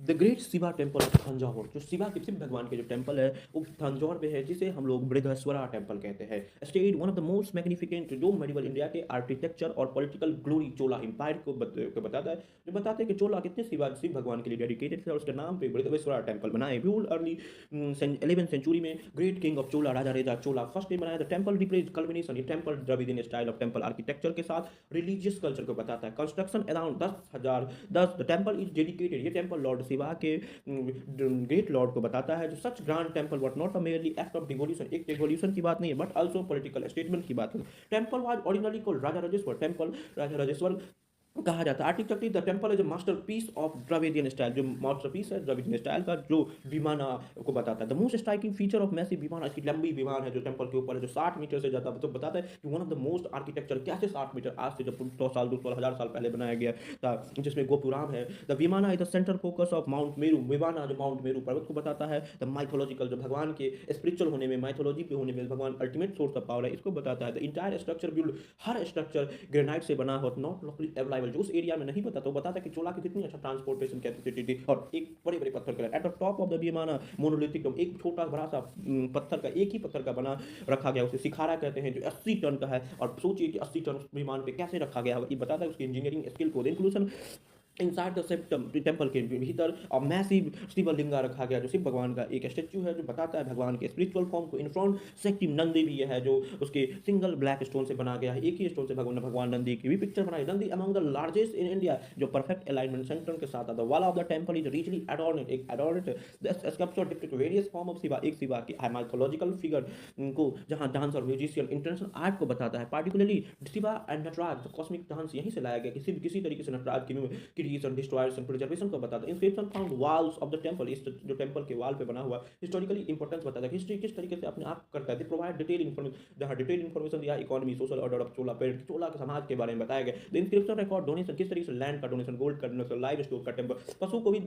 The great Shiva temple of Thanjavur, जो शिवा के शिव भगवान के जो टेम्पल है वो थंजावुर में है, जिसे हम लोग बृहदेश्वरा टेम्पल कहते हैं। State one of the most magnificent, जो मेडिवल इंडिया के आर्किटेक्चर और पॉलिटिकल ग्लोरी चोला एम्पायर को बताता है, जो बताते हैं कि चोला कितने शिव भगवान के लिए डेडिकेटेड थे और उसके नाम पे बृहदेश्वरा टेम्पल बनाए। ब्यूल्ड अर्ली 11th सेंचुरी में ग्रेट किंग ऑफ चोला, राजा रेजा चोला फर्स्ट ने बनाया। द टेम्पल रिप्रेजेंट कल्विनेशन, ये temple Dravidian style of temple architecture के साथ रिलीजियस कल्चर को बताता है। Construction around 10,000 10 the temple is dedicated, ये टेम्पल लॉर्ड शिवा के ग्रेट लॉर्ड को बताता है। जो such grand temple what not a merely act of devolution, एक डिवोल्यूशन की बात नहीं है, बट ऑल्सो पॉलिटिकल स्टेटमेंट की बात है। Temple was originally called Raja Rajeshwar temple, Raja Rajeshwar कहा जाता है। Architecturally the temple is a masterpiece of Dravidian style, जो मास्टरपीस है द्रविडियन स्टाइल का, जो विमाना को बताता है। The most striking feature of massive vimana, इसकी लंबी विमान है जो टेम्पल के ऊपर है, जो 60 मीटर से जाता है, तो बताता है कि one of the most architecture, कैसे 60 मीटर, आज से जब 100 साल 200,000 साल पहले बनाया गया था, जिसमें गोपुराम है। The vimana is the central focus of mount Meru, vimana जो माउंट मेरू पर्वत को बताता है। द माइथोलॉजिकल, जो भगवान के स्पिरिचुअल होने में, माइथोलॉजी पे होने में, भगवान अल्टीमेट सोर्स ऑफ पावर है, इसको बताता है। The entire structure build, her structure granite से बना हो, नॉट लोकली अवेलेबल, जो उस एरिया में नहीं पता, तो बताता है कि चोला की कितनी अच्छा ट्रांसपोर्टेशन कैपेसिटी थी। और एक बड़े बड़े पत्थर का at the top of the vimana monolithic dome, एक छोटा बड़ा सा पत्थर का, एक ही पत्थर का बना रखा गया, उसे सिखारा कहते हैं, जो 80 टन का है। और सोचिए कि 80 टन विमान पे कैसे रखा गया होगा, ये बताता है उसकी इंजीनियरिंग स्किल को। Inclusion inside the septum, temple के भीतर और मैसिव शिवलिंगा रखा गया, जो शिव भगवान का एक स्टेच्यू है, जो बताता है भगवान के स्पिरिचुअल फॉर्म को। इन फ्रंट सेक्टिव नंदी भी है, जो उसके सिंगल ब्लैक स्टोन से बना गया है, एक ही स्टोन से भगवान नंदी की भी पिक्चर बनाई। Nandi among the largest in India, जो परफेक्ट अलाइनमेंट सेंटर के साथ आता। Wall of the temple is richly adorned, एक adorned sculpture depict various form of Shiva, एक शिवा की माइथोलॉजिकल फिगर को, जहां डांस और म्यूजिशियन इंटरनेशनल आर्ट को बताता है। Particularly Shiva and Nataraja, cosmic dance यहीं से लाया गया, किसी तरीके से नटराज की क्रिएशन, डिस्ट्रॉयर्स, प्रिजर्वेशन को बताता है। Inscription found walls of the temple, इस जो टेम्पल के वॉल पे बना हुआ, हिस्टोरिकली इंपॉर्टेंस बताता है, हिस्ट्री किस तरीके से अपने आप करता है। प्रोवाइड डिटेल इन्फॉर्मेशन, जहां डिटेल इन्फॉर्मेशन दिया economy, social order of Chola period, Chola के समाज के बारे में बताया गया। द इंस्क्रिप्शन रिकॉर्ड डोनेशन, किस तरीके से लैंड का डोनेशन, गोल्ड का डोनेशन, लाइव स्टोर का, टेम्पल पशु को भी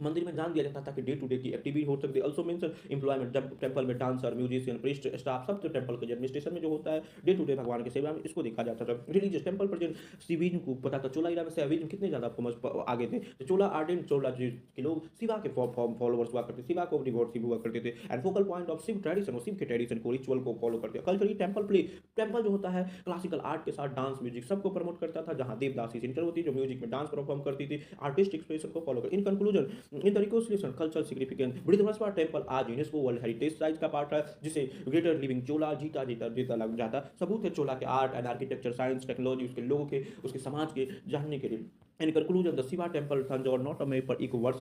मंदिर में दान दिया जाता था कि डे टू डे की एक्टिविटी हो सकती है। ऑल्सो मेंशन एम्प्लॉयमेंट, जब टेम्पल में डांसर, म्यूजिशियन, प्रीस्ट, स्टाफ, सब तो टेम्पल के एडमिनिस्ट्रेशन में जो होता है डे टू डे भगवान की सेवा में, इसको देखा जाता था। रिलीजियस टेम्पल पर सिविज्म को पता था, चोला इरा में सिविज्म कितने ज्यादा फेमस आगे थे। तो चोला आर्डेंट चोला के लोग शिवा के फॉलोवर्स हुआ करते, शिवा को डिवोटिव हुआ करते थे। And focal point of Shiv tradition, Shiv के ट्रेडिशन को, रिचुअल को फॉलो करते हैं। कल्चरली टेम्पल प्ले, टेम्पल जो होता है क्लासिकल आर्ट के साथ डांस म्यूजिक सबको प्रमोट करता था, जहां देवदासी सेंटर होती जो म्यूजिक में डांस परफॉर्म करती थी, आर्टिस्ट एक्सप्रेशन को फॉलो कर। In conclusion, in the reconciliation cultural significance, Brihadeeswara temple आज यूनेस्को वर्ल्ड हेरिटेज साइट का पार्ट है, जिसे ग्रेटर लिविंग चोला जीता जीता जीता लग जाता। सबूत है चोला के art and architecture, science, technology, उसके लोगों के, उसके समाज के जानने के लिए। In conclusion, the Shiva temple Thanjavur not a map पर एक वर्ष